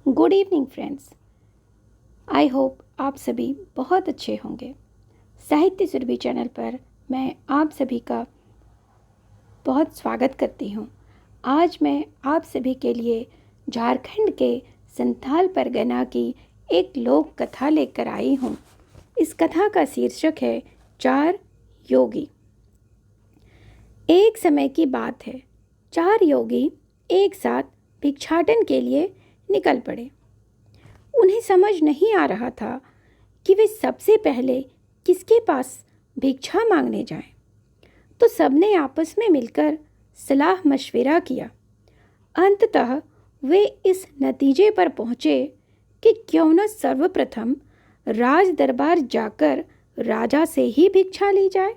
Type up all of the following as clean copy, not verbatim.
Good evening friends. I hope आप सभी बहुत अच्छे होंगे। साहित्य सुरभि चैनल पर मैं आप सभी का बहुत स्वागत करती हूँ। आज मैं आप सभी के लिए झारखंड के संथाल परगना की एक लोक कथा लेकर आई हूँ। इस कथा का शीर्षक है चार योगी। एक समय की बात है, चार योगी एक साथ भिक्षाटन के लिए निकल पड़े। उन्हें समझ नहीं आ रहा था कि वे सबसे पहले किसके पास भिक्षा मांगने जाएं। तो सबने आपस में मिलकर सलाह मशविरा किया। अंततः वे इस नतीजे पर पहुंचे कि क्यों न सर्वप्रथम राज दरबार जाकर राजा से ही भिक्षा ली जाए।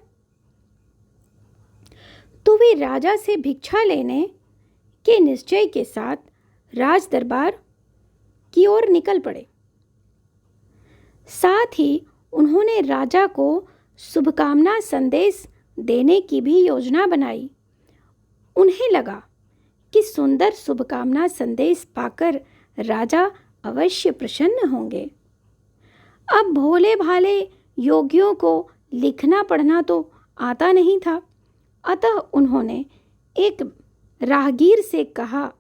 तो वे राजा से भिक्षा लेने के निश्चय के साथ राज दरबार की ओर निकल पड़े। साथ ही उन्होंने राजा को शुभकामना संदेश देने की भी योजना बनाई। उन्हें लगा कि सुंदर शुभकामना संदेश पाकर राजा अवश्य प्रसन्न होंगे। अब भोले भाले योगियों को लिखना पढ़ना तो आता नहीं था, अतः उन्होंने एक राहगीर से कहा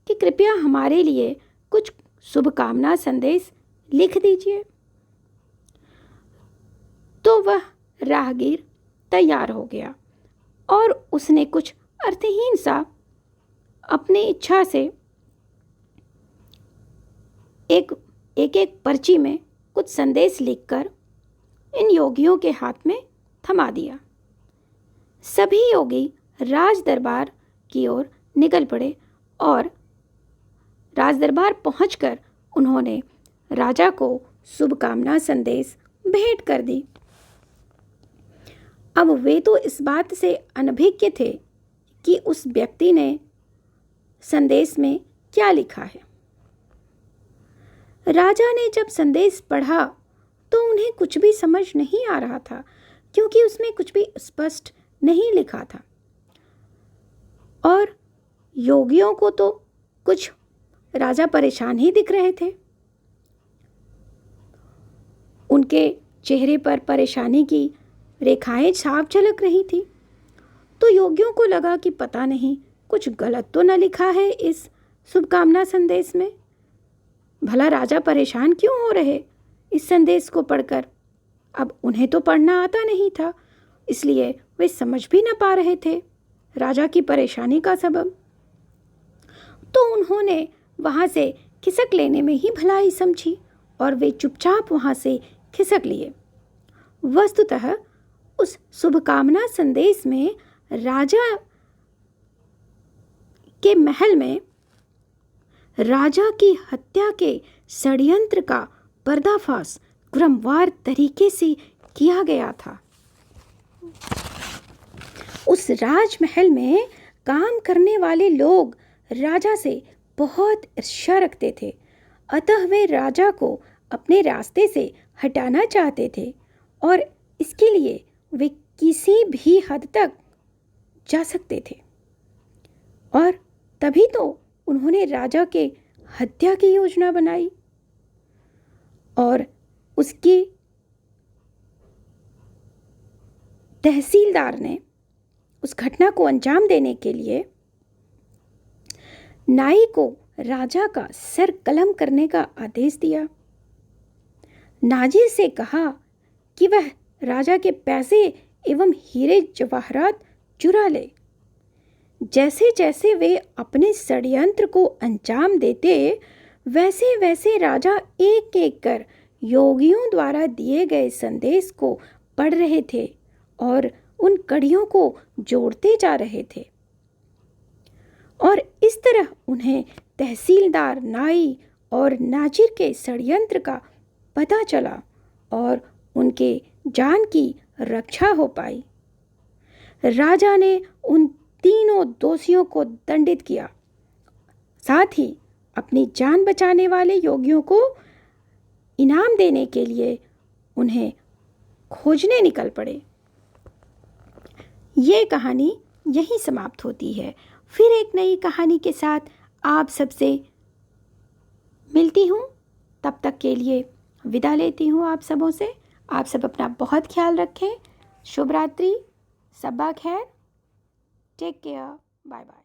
कि कृपया हमारे लिए कुछ शुभकामना संदेश लिख दीजिए। तो वह राहगीर तैयार हो गया और उसने कुछ अर्थहीन सा अपनी इच्छा से एक पर्ची में कुछ संदेश लिखकर इन योगियों के हाथ में थमा दिया। सभी योगी राज दरबार की ओर निकल पड़े और राज दरबार पहुंचकर उन्होंने राजा को शुभकामना संदेश भेंट कर दी। अब वे तो इस बात से अनभिज्ञ थे कि उस व्यक्ति ने संदेश में क्या लिखा है। राजा ने जब संदेश पढ़ा तो उन्हें कुछ भी समझ नहीं आ रहा था, क्योंकि उसमें कुछ भी स्पष्ट नहीं लिखा था। और योगियों को तो कुछ राजा परेशान ही दिख रहे थे। उनके चेहरे पर परेशानी की रेखाएं साफ झलक रही थी। तो योगियों को लगा कि पता नहीं कुछ गलत तो न लिखा है इस शुभकामना संदेश में। भला राजा परेशान क्यों हो रहे इस संदेश को पढ़कर। अब उन्हें तो पढ़ना आता नहीं था, इसलिए वे समझ भी न पा रहे थे राजा की परेशानी का सबब। तो उन्होंने वहां से खिसक लेने में ही भलाई समझी और वे चुपचाप वहां से खिसक लिए। वस्तुतः उस शुभकामना संदेश में राजा के महल में राजा की हत्या के षड्यंत्र का पर्दाफाश क्रमवार तरीके से किया गया था। उस राजमहल में काम करने वाले लोग राजा से बहुत ईर्ष्या रखते थे, अतः वे राजा को अपने रास्ते से हटाना चाहते थे और इसके लिए वे किसी भी हद तक जा सकते थे। और तभी तो उन्होंने राजा के हत्या की योजना बनाई और उसकी तहसीलदार ने उस घटना को अंजाम देने के लिए नाई को राजा का सर कलम करने का आदेश दिया। नाजिर से कहा कि वह राजा के पैसे एवं हीरे जवाहरात चुरा ले। जैसे जैसे वे अपने षड्यंत्र को अंजाम देते, वैसे वैसे राजा एक एक कर योगियों द्वारा दिए गए संदेश को पढ़ रहे थे और उन कड़ियों को जोड़ते जा रहे थे। और इस तरह उन्हें तहसीलदार, नाई और नाजिर के षड्यंत्र का पता चला और उनके जान की रक्षा हो पाई। राजा ने उन तीनों दोषियों को दंडित किया, साथ ही अपनी जान बचाने वाले योगियों को इनाम देने के लिए उन्हें खोजने निकल पड़े। ये कहानी यहीं समाप्त होती है। फिर एक नई कहानी के साथ आप सबसे मिलती हूँ, तब तक के लिए विदा लेती हूँ आप सबों से। आप सब अपना बहुत ख्याल रखें। शुभ रात्रि, सब्बा खैर, टेक केयर, बाय बाय।